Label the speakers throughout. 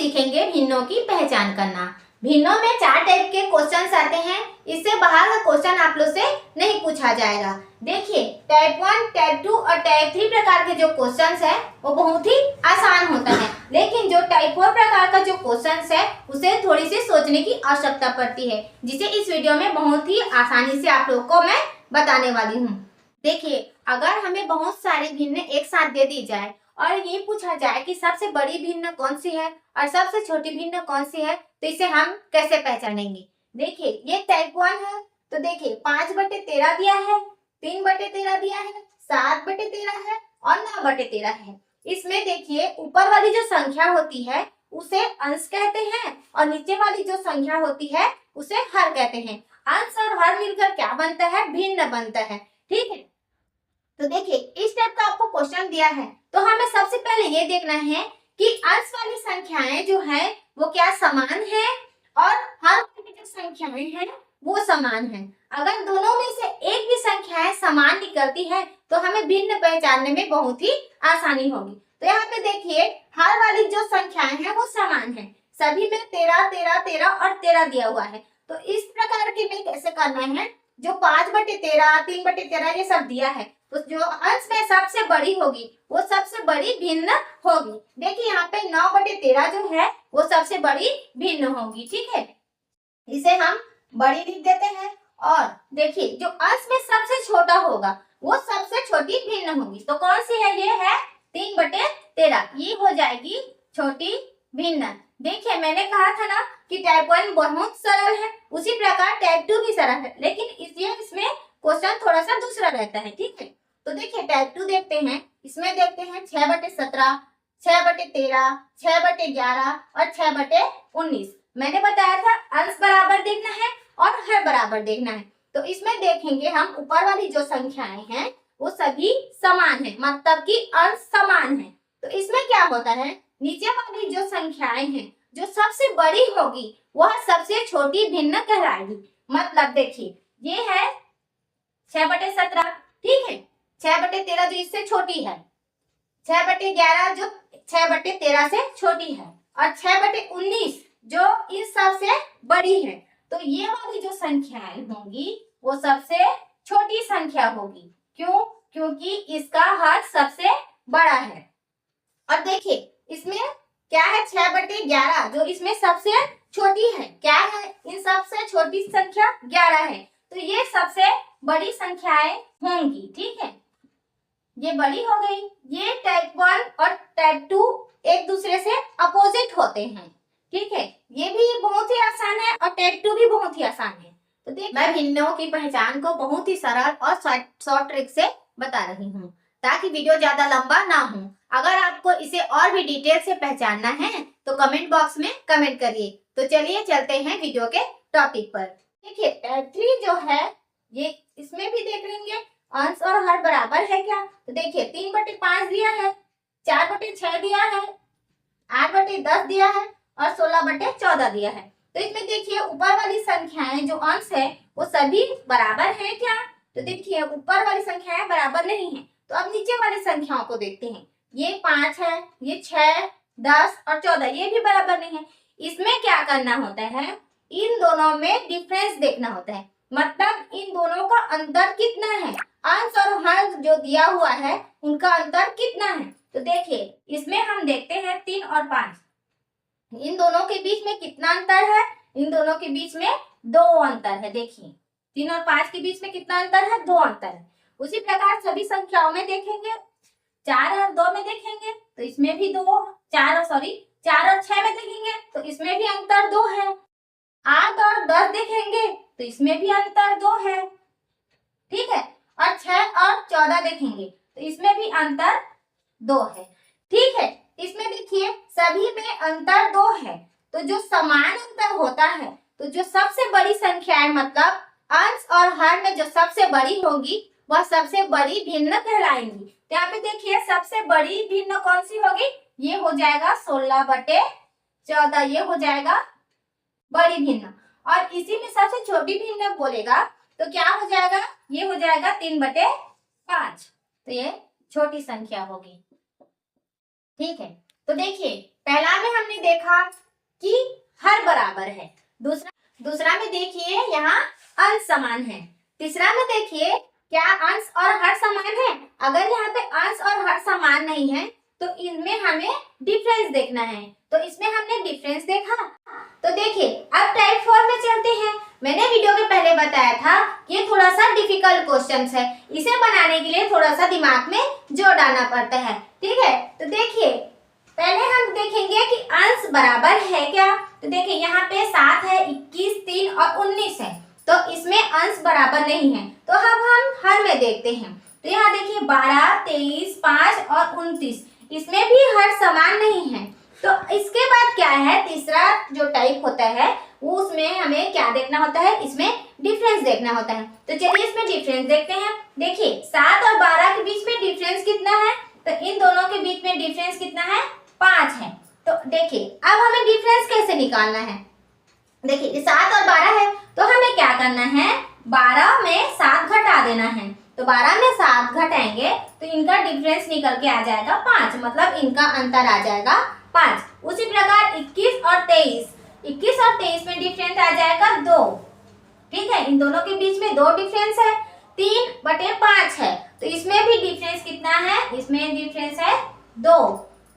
Speaker 1: सीखेंगे भिन्नों की पहचान करना। भिन्नों में 4 टाइप के क्वेश्चंस आते हैं। इससे बाहर का क्वेश्चन आप लोग से नहीं पूछा जाएगा। देखिए, टाइप 1, टाइप 2 और टाइप 3 प्रकार के जो क्वेश्चंस है वो बहुत ही आसान होता है, लेकिन जो टाइप 4 प्रकार का जो क्वेश्चंस है उसे थोड़ी सी सोचने की आवश्यकता पड़ती है, जिसे इस वीडियो में बहुत ही आसानी से आप लोग को मैं बताने वाली हूँ। देखिए, अगर हमें बहुत सारी भिन्न एक साथ दे दी जाए और ये पूछा जाए कि सबसे बड़ी भिन्न कौन सी है और सबसे छोटी भिन्न कौन सी है, तो इसे हम कैसे पहचानेंगे। देखिए, ये टाइप 1 है, तो देखिए 5/13 दिया है, 3/13 दिया है, 7/13 है और 9/13 है। इसमें देखिए, ऊपर वाली जो संख्या होती है उसे अंश कहते हैं और नीचे वाली जो संख्या होती है उसे हर कहते हैं। अंश और हर मिलकर क्या बनता है, भिन्न बनता है। ठीक है, तो देखिए इस टाइप का आपको क्वेश्चन दिया है, तो हमें सबसे पहले ये देखना है कि अंश वाली संख्याएं जो है वो क्या समान है और हर वाली जो संख्याएं हैं वो समान है। अगर दोनों में से एक भी संख्याएं समान निकलती है तो हमें भिन्न पहचानने में बहुत ही आसानी होगी। तो यहाँ पे देखिए, हर वाली जो संख्याएं हैं वो समान है, सभी में 13, 13, 13 और 13 दिया हुआ है। तो इस प्रकार के में कैसे करना है, जो 5/13, 3/13 ये सब दिया है, तो जो अंश में सबसे बड़ी होगी वो सबसे बड़ी भिन्न होगी। देखिए यहाँ पे 9/13 जो है वो सबसे बड़ी भिन्न होगी। ठीक है, इसे हम बड़ी लिख देते हैं। और देखिए, जो अंश में सबसे छोटा होगा वो सबसे छोटी भिन्न होगी। तो कौन सी है, ये है 3/13, ये हो जाएगी छोटी भिन्न। देखिए, मैंने कहा था ना कि टाइप 1 बहुत सरल है, उसी प्रकार टाइप 2 भी सरल है, लेकिन इसमें क्वेश्चन थोड़ा सा दूसरा रहता है। ठीक है, तो देखिए टाइप 2 देखते हैं, इसमें देखते हैं 6/17, 6/13, 6/11 और 6/19। मैंने बताया था अंश बराबर देखना है और हर बराबर देखना है। तो इसमें देखेंगे हम ऊपर वाली जो संख्याएं हैं वो सभी समान है, मतलब कि अंश समान है। तो इसमें क्या होता है, नीचे वाली जो संख्याएं हैं जो सबसे बड़ी होगी वह सबसे छोटी भिन्न कहलाएगी। मतलब देखिए, ये है 6/17, ठीक है, 6/13 जो इससे छोटी है, 6/11 जो 6/13 से छोटी है और 6/19 जो इस सबसे बड़ी है। तो ये वाली जो संख्याएं होंगी वो सबसे छोटी संख्या होगी। क्यों? क्योंकि इसका हर सबसे बड़ा है। और देखिए इसमें क्या है, 6/11 जो इसमें सबसे छोटी है, क्या है, इन सबसे छोटी संख्या 11 है। तो ये सबसे बड़ी संख्याएं होंगी। ठीक है, ये बड़ी हो गई। ये टाइप 1 और टाइप 2 एक दूसरे से अपोजिट होते हैं। ठीक है, ये भी बहुत ही आसान है और टाइप 2 भी बहुत ही आसान है। तो देख, मैं भिन्नों की पहचान को बहुत ही सरल और शॉर्ट ट्रिक से बता रही हूँ ताकि वीडियो ज्यादा लंबा ना हो। अगर आपको इसे और भी डिटेल से पहचानना है तो कमेंट बॉक्स में कमेंट करिए। तो चलिए चलते हैं वीडियो के टॉपिक पर। देखिए टाइप 3 जो है ये, इसमें भी देख लेंगे अंश और हर बराबर है क्या। तो देखिए 3/5 दिया है, 4/6 दिया है, 8/10 दिया है और 16/14 दिया है। तो इसमें देखिए ऊपर वाली संख्याएं जो अंश है वो सभी बराबर है क्या। तो देखिए ऊपर वाली संख्याएं बराबर नहीं है। तो अब नीचे वाली संख्याओं को देखते हैं, ये 5 है, ये 6, 10 और 14, ये भी बराबर नहीं है। इसमें क्या करना होता है, इन दोनों में डिफरेंस देखना होता है, मतलब इन दोनों का अंतर कितना है। अंश और हर जो दिया हुआ है उनका अंतर कितना है। तो देखिए इसमें हम देखते हैं 3 और 5, इन दोनों के बीच में कितना अंतर है, इन दोनों के बीच में 2 अंतर है। देखिए 3 और 5 के बीच में कितना अंतर है, 2 अंतर है। उसी प्रकार सभी संख्याओं में देखेंगे, 4 और 2 में देखेंगे तो इसमें भी 4 और 6 में देखेंगे तो इसमें भी अंतर 2 है। 8 और 10 देखेंगे तो इसमें भी अंतर 2 है। ठीक है, और 6 और 14 देखेंगे तो इसमें भी अंतर 2 है। ठीक है, इसमें देखिए सभी में अंतर 2 है। तो जो समान अंतर होता है, तो जो सबसे बड़ी संख्या है, मतलब अंश और हर में जो सबसे बड़ी होगी वह सबसे बड़ी भिन्न कहलाएंगी। तो यहाँ पे देखिए सबसे बड़ी भिन्न कौन सी होगी, ये हो जाएगा 16/14, ये हो जाएगा बड़ी भिन्न। और इसी में सबसे छोटी भिन्न बोलेगा तो क्या हो जाएगा, ये हो जाएगा 3/5, तो ये छोटी संख्या होगी। ठीक है, तो देखिए पहला में हमने देखा है। दूसरा में देखिए यहाँ अंश समान है। तीसरा में देखिए क्या अंश और हर समान है। अगर यहाँ पे अंश और हर समान नहीं है तो इनमें हमें डिफरेंस देखना है। तो इसमें हमने डिफरेंस देखा। तो देखिए अब टाइप 4 में चलते हैं। मैंने वीडियो के पहले बताया था कि ये थोड़ा सा डिफिकल्ट क्वेश्चन है। इसे बनाने के लिए थोड़ा सा दिमाग में जोर डालना पड़ता है। ठीक है, तो देखिए पहले हम देखेंगे कि अंश बराबर है क्या। तो देखिए यहाँ पे 7 है, 21, 3 और 19 है। तो इसमें अंश बराबर नहीं है। तो अब हम हर में देखते हैं। तो यहाँ देखिए 12, 23, 5 और 29, इसमें भी हर समान नहीं है। तो इसके बाद क्या है, तीसरा जो टाइप होता है वो उसमें हमें क्या देखना होता है, इसमें डिफरेंस देखना होता है। तो चलिए इसमें डिफरेंस देखते हैं। देखिए 7 और 12 के बीच में डिफरेंस कितना है, तो इन दोनों के बीच में डिफरेंस कितना है, 5 है। तो देखिए अब हमें डिफरेंस कैसे निकालना है। देखिए 7 और 12 है तो हमें क्या करना है, 12 में 7 घटा देना है। तो 12 में 7 घटाएंगे तो इनका डिफरेंस निकल के आ जाएगा 5, मतलब इनका अंतर आ जाएगा 5। उसी प्रकार 21 और 23 में डिफरेंस आ जाएगा 2। ठीक है, इन दोनों के बीच में 2 डिफरेंस है, 3/5 है। तो इसमें भी डिफरेंस कितना है, इसमें डिफरेंस है 2।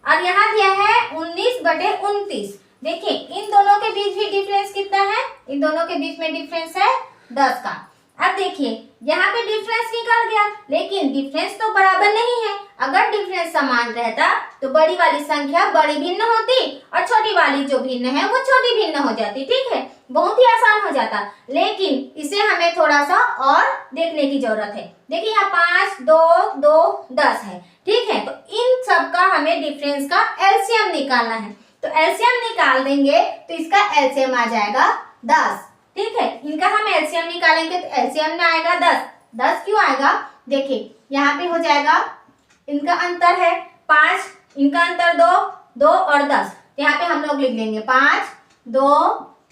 Speaker 1: और यहाँ दिया है 19/29। देखिए इन दोनों के बीच भी डिफरेंस कितना है, इन दोनों के बीच में डिफरेंस है 10 का। अब देखिए यहाँ पे डिफरेंस निकल गया, लेकिन डिफरेंस तो बराबर नहीं है। अगर डिफरेंस समान रहता तो बड़ी वाली संख्या बड़ी भिन्न होती और छोटी वाली जो भिन्न है वो छोटी भिन्न हो जाती। ठीक है, बहुत ही आसान हो जाता, लेकिन इसे हमें थोड़ा सा और देखने की जरूरत है। देखिए यहाँ 5, 2, 2, 10 है। ठीक है, तो इन सब का हमें डिफरेंस का एलसीएम निकालना है। तो एलसीएम निकाल देंगे तो इसका एलसीएम आ जाएगा 10। ठीक है, इनका हम एलसीएम निकालेंगे तो एलसीएम में आएगा 10। 10 क्यों आएगा, देखिए यहाँ पे हो जाएगा, इनका अंतर है 5, इनका अंतर 2, 2 और 10। यहाँ पे हम लोग लिख लेंगे 5, 2,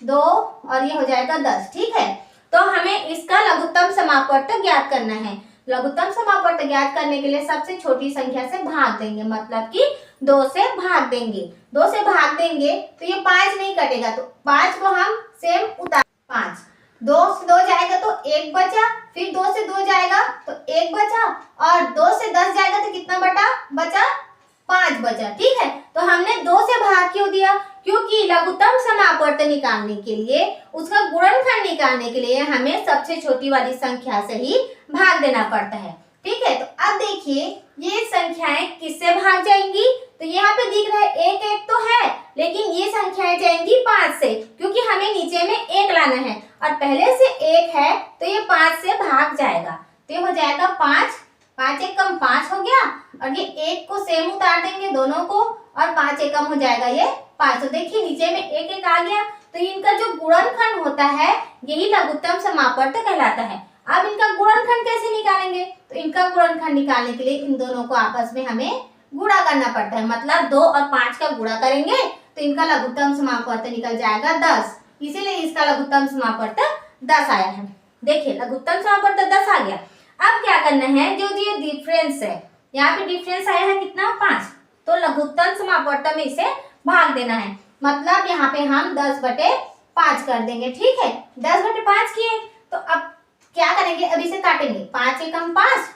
Speaker 1: 2 और ये हो जाएगा 10। ठीक है, तो हमें इसका लघुत्तम समापवर्त ज्ञात करना है। लघुत्तम समापवर्त ज्ञात करने के लिए सबसे छोटी संख्या से भाग देंगे, मतलब कि 2 से भाग देंगे। 2 से भाग देंगे तो ये 5 नहीं कटेगा, तो 5 को हम सेम उतार, 5 2 से 2 जाएगा तो 1 बचा, फिर 2 से 2 जाएगा तो 1 बचा, और 2 से 10 जाएगा तो कितना बचा, 5 बचा। ठीक है, तो हमने 2 से भाग क्यों दिया, क्योंकि लघुत्तम समापवर्त निकालने के लिए, उसका गुणनखंड निकालने के लिए हमें सबसे छोटी वाली संख्या से ही भाग देना पड़ता है। ठीक है, तो अब देखिए ये संख्याएं किससे भाग जाएंगी। तो यहाँ पे दिख रहा है 1 1 तो है, लेकिन ये संख्याएं जाएंगी 5 से, क्योंकि हमें नीचे में 1 लाना है और पहले से 1 है तो ये 5 से भाग जाएगा। तो ये हो जाएगा 5, 5 1 कम 5 हो गया, और ये 1 को सेम उतार देंगे दोनों को, और 5 1 कम हो जाएगा ये 5। तो देखिए नीचे में 1 1 आ गया। तो इनका जो गुणनखंड होता है यही लघुत्तम समापवर्त कहलाता है। अब इनका गुणनखंड कैसे निकालेंगे, तो इनका गुणनखंड निकालने के लिए इन दोनों को आपस में हमें गुणा करना पड़ता है। मतलब 2 और 5 का गुणा करेंगे तो इनका लघुत्तम समापवर्त निकल जाएगा 10। इसीलिए इसका लघुत्तम समापवर्त 10 आया है। देखिए लघुत्तम समापवर्त 10 आ गया। अब क्या करना है, जो ये डिफरेंस है, यहाँ पे डिफरेंस आया है कितना, 5, तो लघुत्तम समापवर्त में इसे भाग देना है। मतलब यहाँ पे हम 10/5 कर देंगे। ठीक है, 10/5 किए तो अब क्या करेंगे, अब इसे काटेंगे, 5 एकम 5,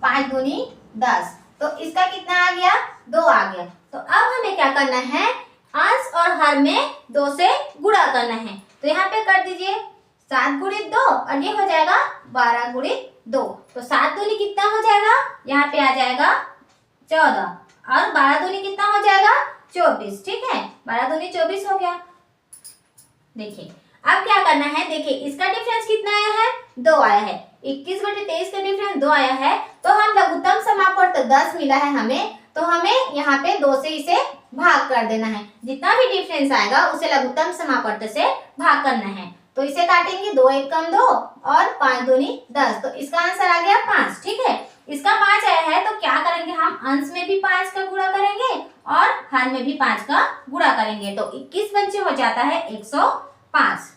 Speaker 1: 5 दूनी 10, तो इसका कितना आ गया, 2 आ गया। तो अब हमें क्या करना है, अंश और हर में 2 से गुणा करना है। तो यहाँ पे कर दीजिए 7 × 2 और ये हो जाएगा 12 × 2। तो 7 दूनी कितना हो जाएगा, यहाँ पे आ जाएगा 14, और 12 दूनी कितना हो जाएगा, 24। ठीक है, 12 दूनी 24 हो गया। देखिए अब क्या करना है, देखिए इसका डिफरेंस कितना आया है, 2 आया है। 21/23 का डिफरेंस 2 आया है, तो हम लघुत्तम समापवर्त 10 मिला है हमें, तो हमें यहाँ पे 2 से इसे भाग कर देना है। जितना भी डिफरेंस आएगा उसे लघुत्तम समापवर्त से भाग करना है। तो इसे काटेंगे, 2 1 कम 2 और 5 दूनी 10, तो इसका आंसर आ गया 5। ठीक है, इसका 5 आया है, तो क्या करेंगे, हम अंश में भी 5 का गुणा करेंगे और हर में भी 5 का गुणा करेंगे। तो 21 पंचे हो जाता है 105,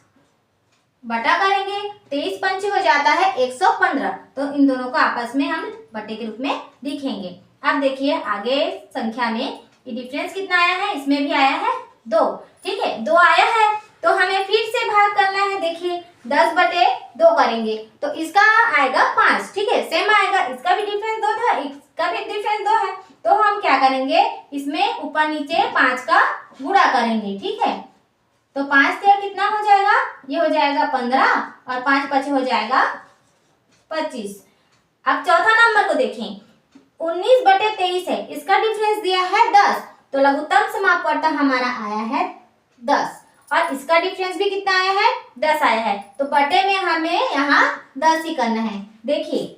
Speaker 1: बटा करेंगे 23 पंचे हो जाता है 115। तो इन दोनों को आपस में हम बटे के रूप में लिखेंगे। अब देखिए आगे संख्या में ये डिफरेंस कितना आया है, इसमें भी आया है 2। ठीक है, 2 आया है। तो हमें फिर से भाग करना है। देखिए 10/2 करेंगे तो इसका आएगा 5, ठीक है, सेम आएगा। इसका भी डिफरेंस 2 था, इसका भी डिफरेंस 2 है, तो हम क्या करेंगे, इसमें ऊपर नीचे 5 का गुणा करेंगे, ठीक है। तो 5 से कितना हो जाएगा, ये हो जाएगा 15 और 5 5 हो जाएगा 25। अब चौथा नंबर को देखें, 19/23 है, इसका डिफरेंस दिया है 10, तो लघुत्तम समापवर्तक हमारा आया है 10 और इसका डिफरेंस भी कितना आया है, 10 आया है। तो बटे में हमें यहाँ 10 ही करना है। देखिए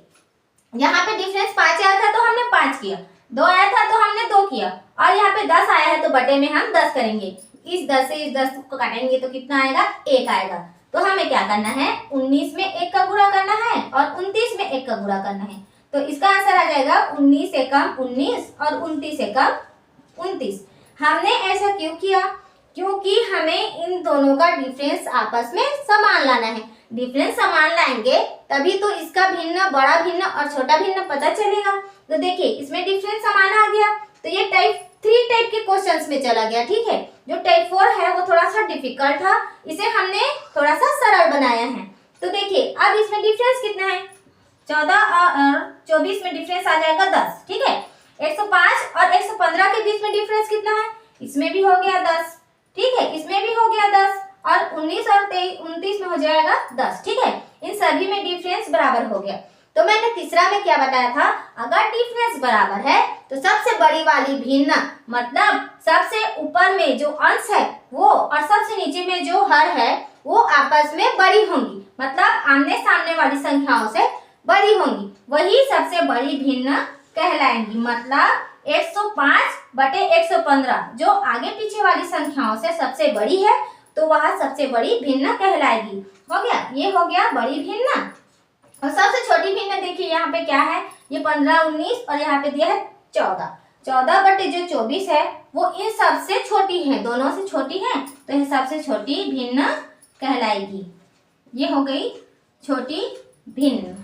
Speaker 1: यहाँ पे डिफरेंस 5 आया था तो हमने 5 किया, 2 आया था तो हमने 2 किया, और यहाँ पे 10 आया है तो बटे में हम 10 करेंगे। इस 10 से इस 10 को काटेंगे तो कितना आएगा, 1 आएगा। तो हमें क्या करना है, 19 में 1 का गुणा करना है और 29 में 1 का गुणा करना है। तो इसका आंसर आ जाएगा 19 एकम 19 और 29 एकम 29। हमने ऐसा क्यों किया, क्योंकि हमें इन दोनों का डिफरेंस आपस में समान लाना है। डिफरेंस समान लाएंगे तभी तो इसका भिन्न, बड़ा भिन्न और छोटा भिन्न पता चलेगा। तो देखिए इसमें डिफरेंस समान आ गया, तो ये टाइप 3 टाइप के क्वेश्चंस में चला गया, ठीक है। जो टाइप 4 है वो थोड़ा सा डिफिकल्ट था, इसे हमने थोड़ा सा सरल बनाया है। तो देखिए अब इसमें डिफरेंस कितना है, 14 और 24 में डिफरेंस आ जाएगा 10, ठीक है। 105 और 115 के बीच में डिफरेंस कितना है, इसमें भी हो गया 10, ठीक है, इसमें भी हो गया 10 और 19 और 29 में हो जाएगा 10, ठीक है। इन सभी में डिफरेंस बराबर हो गया। तो मैंने तीसरा में क्या बताया था, अगर डिफरेंस बराबर है तो सबसे बड़ी वाली भिन्न, मतलब सबसे ऊपर में जो अंश है वो और सबसे नीचे में जो हर है वो आपस में बड़ी होंगी, मतलब आमने सामने वाली संख्याओं से बड़ी होंगी, वही सबसे बड़ी भिन्न कहलाएंगी। मतलब 105/115 जो आगे पीछे वाली संख्याओं से सबसे बड़ी है तो वह सबसे बड़ी भिन्न कहलाएगी। हो गया, ये हो गया बड़ी भिन्न। और सबसे छोटी भिन्न देखिए यहाँ पे क्या है, ये 15 19 और यहाँ पे दिया है 14। 14/24 है वो इन सबसे छोटी है, दोनों से छोटी है, तो यह सबसे छोटी भिन्न कहलाएगी। ये हो गई छोटी भिन्न।